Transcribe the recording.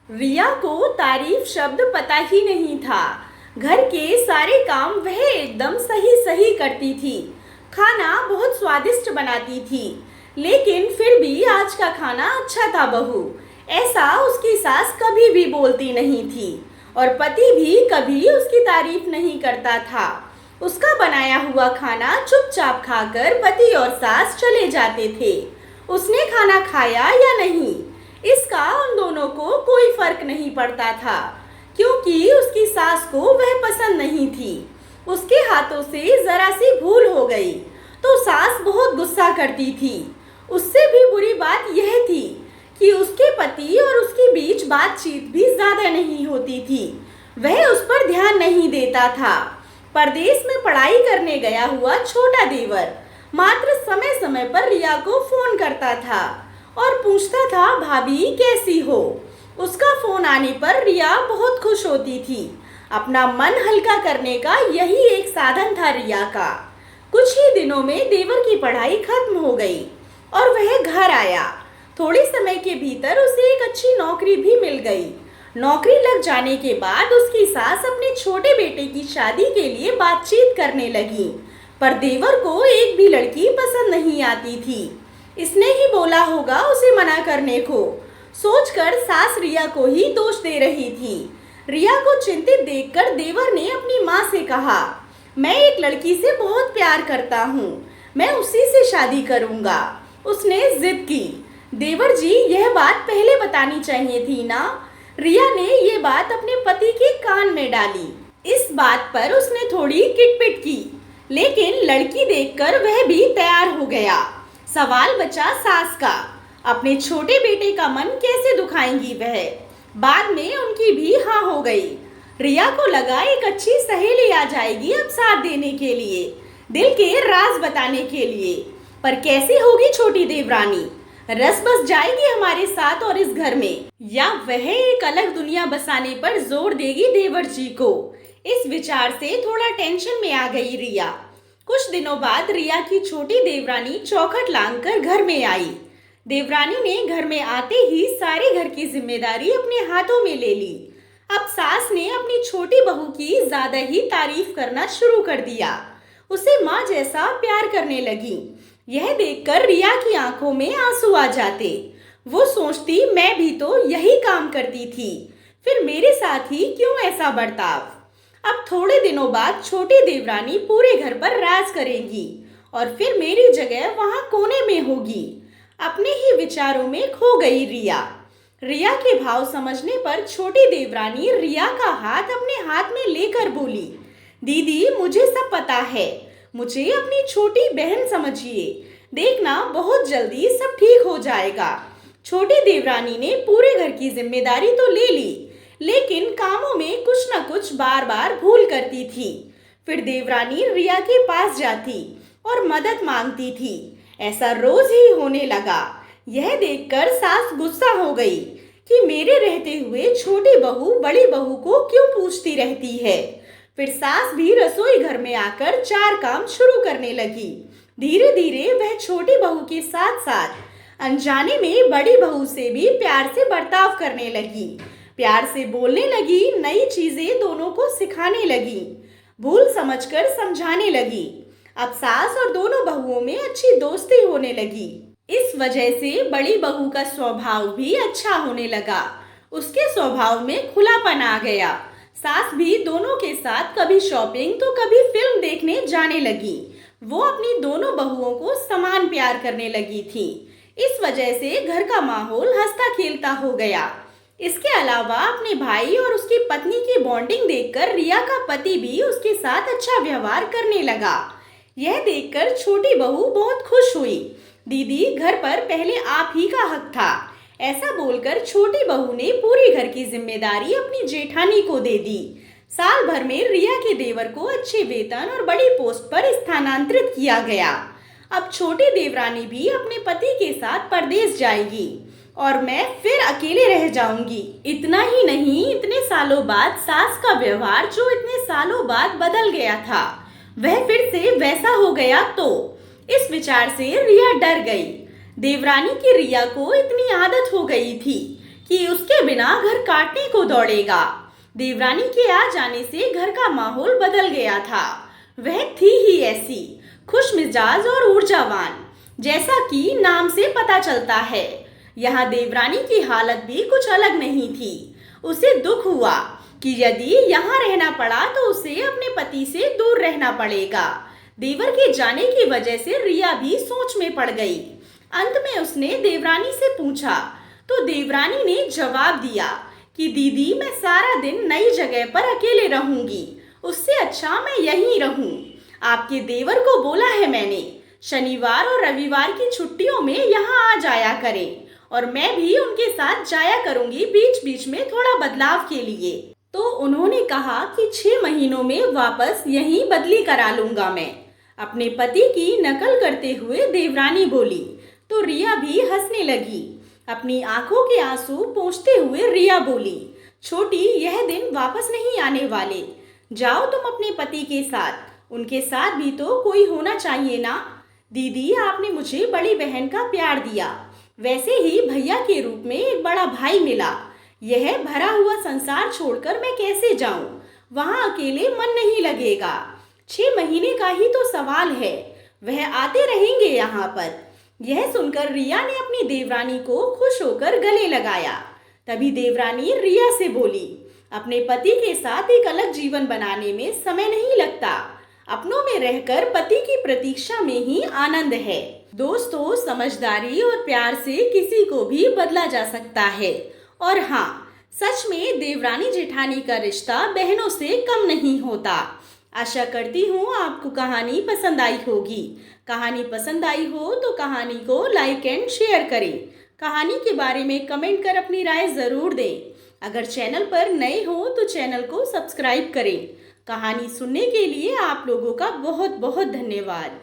रिया को तारीफ शब्द पता ही नहीं था। घर के सारे काम वह एकदम सही सही करती थी। खाना बहुत स्वादिष्ट बनाती थी। लेकिन फिर भी आज का खाना अच्छा था बहू, ऐसा उसकी सास कभी भी बोलती नहीं थी। और पति भी कभी उसकी तारीफ नहीं करता था। उसका बनाया हुआ खाना चुपचाप खाकर पति और सास चले जाते थे। उसने खाना खाया या नहीं, इसका उन दोनों को कोई फर्क नहीं पड़ता था, क्योंकि उसकी सास को वह पसंद नहीं थी। उसके हाथों से जरा सी भूल हो गई तो सास बहुत गुस्सा करती थी। उससे भी बुरी बात यह थी कि उसके पति और उसके बीच बातचीत भी ज्यादा नहीं होती थी। वह उस पर ध्यान नहीं देता था। परदेश में पढ़ाई करने गया हुआ छोटा देवर मात्र समय समय पर रिया को फोन करता था और पूछता था, भाभी कैसी हो। उसका फोन आने पर रिया बहुत खुश होती थी। अपना मन हल्का करने का यही एक साधन था रिया का। कुछ ही दिनों में देवर की पढ़ाई खत्म हो गई और वह घर आया। थोड़े समय के भीतर उसे एक अच्छी नौकरी भी मिल गई। नौकरी लग जाने के बाद उसकी सास अपने छोटे बेटे की शादी के लिए बातचीत करने लगी, पर देवर को एक भी लड़की पसंद नहीं आती थी। इसने ही बोला होगा उसे मना करने को, सोचकर सास रिया को ही दोष दे रही थी। रिया को चिंतित देखकर देवर ने अपनी माँ से कहा, मैं एक लड़की से बहुत प्यार करता हूँ, मैं उसी से शादी करूँगा। उसने जिद की। देवर जी, यह बात पहले बतानी चाहिए थी ना। रिया ने ये बात अपने पति के कान में डाली। इस बात पर उसने थोड़ी किटपिट की, लेकिन लड़की देखकर वह भी तैयार हो गया। सवाल बचा सास का, अपने छोटे बेटे का मन कैसे दुखाएंगी वह। बाद में उनकी भी हाँ हो गई। रिया को लगा एक अच्छी सहेली आ जाएगी अब साथ देने के लिए, दिल के राज बताने के लिए। पर कैसी होगी छोटी देवरानी, रस बस जाएगी हमारे साथ और इस घर में, या वह एक अलग दुनिया बसाने पर जोर देगी देवर जी को। इस विचार से थोड़ा टेंशन में आ गई रिया। कुछ दिनों बाद रिया की छोटी देवरानी चौखट लांघकर घर में आई। देवरानी ने घर में आते ही सारे घर की जिम्मेदारी अपने हाथों में ले ली। अब सास ने अपनी छोटी बहू की ज्यादा ही तारीफ करना शुरू कर दिया। उसे माँ जैसा प्यार करने लगी। यह देखकर रिया की आंखों में आंसू आ जाते। वो सोचती, मैं भी तो यही काम करती थी, फिर मेरे साथ ही क्यों ऐसा बर्ताव। अब थोड़े दिनों बाद छोटी देवरानी पूरे घर पर राज करेंगी और फिर मेरी जगह वहां कोने में होगी। अपने ही विचारों में खो गई रिया। रिया के भाव समझने पर छोटी देवरानी रिया का हाथ अपने हाथ में लेकर बोली, दीदी मुझे सब पता है, मुझे अपनी छोटी बहन समझिए, देखना बहुत जल्दी सब ठीक हो जाएगा। छोटी देवरानी ने पूरे घर की जिम्मेदारी तो ले ली, लेकिन कामों में कुछ न कुछ बार बार भूल करती थी। फिर देवरानी रिया के पास जाती और मदद मांगती थी। ऐसा रोज ही होने लगा। यह देखकर सास गुस्सा हो गई कि मेरे रहते हुए छोटी बहू बड़ी बहू को क्यों पूछती रहती है। फिर सास भी रसोई घर में आकर चार काम शुरू करने लगी। धीरे धीरे वह छोटी बहू के साथ साथ अनजाने में बड़ी बहू से भी प्यार से बर्ताव करने लगी। प्यार से बोलने लगी, नई चीजें दोनों को सिखाने लगी, भूल समझकर समझाने लगी। अब सास और दोनों बहुओं में अच्छी दोस्ती होने लगी। इस वजह से बड़ी बहू का स्वभाव भी अच्छा होने लगा। उसके स्वभाव में खुलापन आ गया। सास भी दोनों के साथ कभी शॉपिंग तो कभी फिल्म देखने जाने लगी। वो अपनी दोनों बहुओं को समान प्यार करने लगी थी। इस वजह से घर का माहौल हंसता खेलता हो गया। इसके अलावा अपने भाई और उसकी पत्नी की बॉन्डिंग देखकर रिया का पति भी उसके साथ अच्छा व्यवहार करने लगा। यह देखकर छोटी बहू बहुत खुश हुई। दीदी, घर पर पहले आप ही का हक था। ऐसा बोलकर छोटी बहू ने पूरी घर की जिम्मेदारी अपनी जेठानी को दे दी। साल भर में रिया के देवर को अच्छे वेतन और बड़ी पोस्ट पर स्थानांतरित किया गया। अब छोटी देवरानी भी अपने पति के साथ परदेश जाएगी और मैं फिर अकेले रह जाऊंगी। इतना ही नहीं, इतने सालों बाद सास का व्यवहार जो इतने सालों बाद बदल गया था, वह फिर से वैसा हो गया तो इस विचार से रिया डर गई। देवरानी की रिया को इतनी आदत हो गई थी कि उसके बिना घर काटने को दौड़ेगा। देवरानी के आ जाने से घर का माहौल बदल गया था। वह थी ही ऐसी खुश मिजाज और ऊर्जावान, जैसा कि नाम से पता चलता है। यहाँ देवरानी की हालत भी कुछ अलग नहीं थी। उसे दुख हुआ कि यदि यहाँ रहना पड़ा तो उसे अपने पति से दूर रहना पड़ेगा। देवर के जाने की वजह से रिया भी सोच में पड़ गई। अंत में उसने देवरानी से पूछा तो देवरानी ने जवाब दिया कि दीदी, मैं सारा दिन नई जगह पर अकेले रहूंगी, उससे अच्छा मैं यहीं रहूं। आपके देवर को बोला है मैंने, शनिवार और रविवार की छुट्टियों में यहाँ आ जाया करें और मैं भी उनके साथ जाया करूंगी बीच बीच में थोड़ा बदलाव के लिए। तो उन्होंने कहा कि 6 महीनों में वापस यहीं बदली करा लूंगा मैं। अपने पति की नकल करते हुए देवरानी बोली तो रिया भी हंसने लगी। अपनी आंखों के आंसू पोंछते हुए रिया बोली, छोटी, यह दिन वापस नहीं आने वाले। जाओ तुम अपने पति के साथ, उनके साथ भी तो कोई होना चाहिए ना। दीदी, आपने मुझे बड़ी बहन का प्यार दिया, वैसे ही भैया के रूप में एक बड़ा भाई मिला। यह भरा हुआ संसार छोड़कर मैं कैसे जाऊं? वहां अकेले मन नहीं लगेगा। 6 महीने का ही तो सवाल है, वह आते रहेंगे यहाँ पर। यह सुनकर रिया ने अपनी देवरानी को खुश होकर गले लगाया। तभी देवरानी रिया से बोली, अपने पति के साथ एक अलग जीवन बनाने में समय नहीं लगता। अपनों में रहकर पति की प्रतीक्षा में ही आनंद है। दोस्तों, समझदारी और प्यार से किसी को भी बदला जा सकता है। और हाँ, सच में देवरानी जेठानी का रिश्ता बहनों से कम नहीं होता। आशा करती हूँ आपको कहानी पसंद आई होगी। कहानी पसंद आई हो तो कहानी को लाइक एंड शेयर करें। कहानी के बारे में कमेंट कर अपनी राय ज़रूर दें। अगर चैनल पर नए हो तो चैनल को सब्सक्राइब करें। कहानी सुनने के लिए आप लोगों का बहुत बहुत धन्यवाद।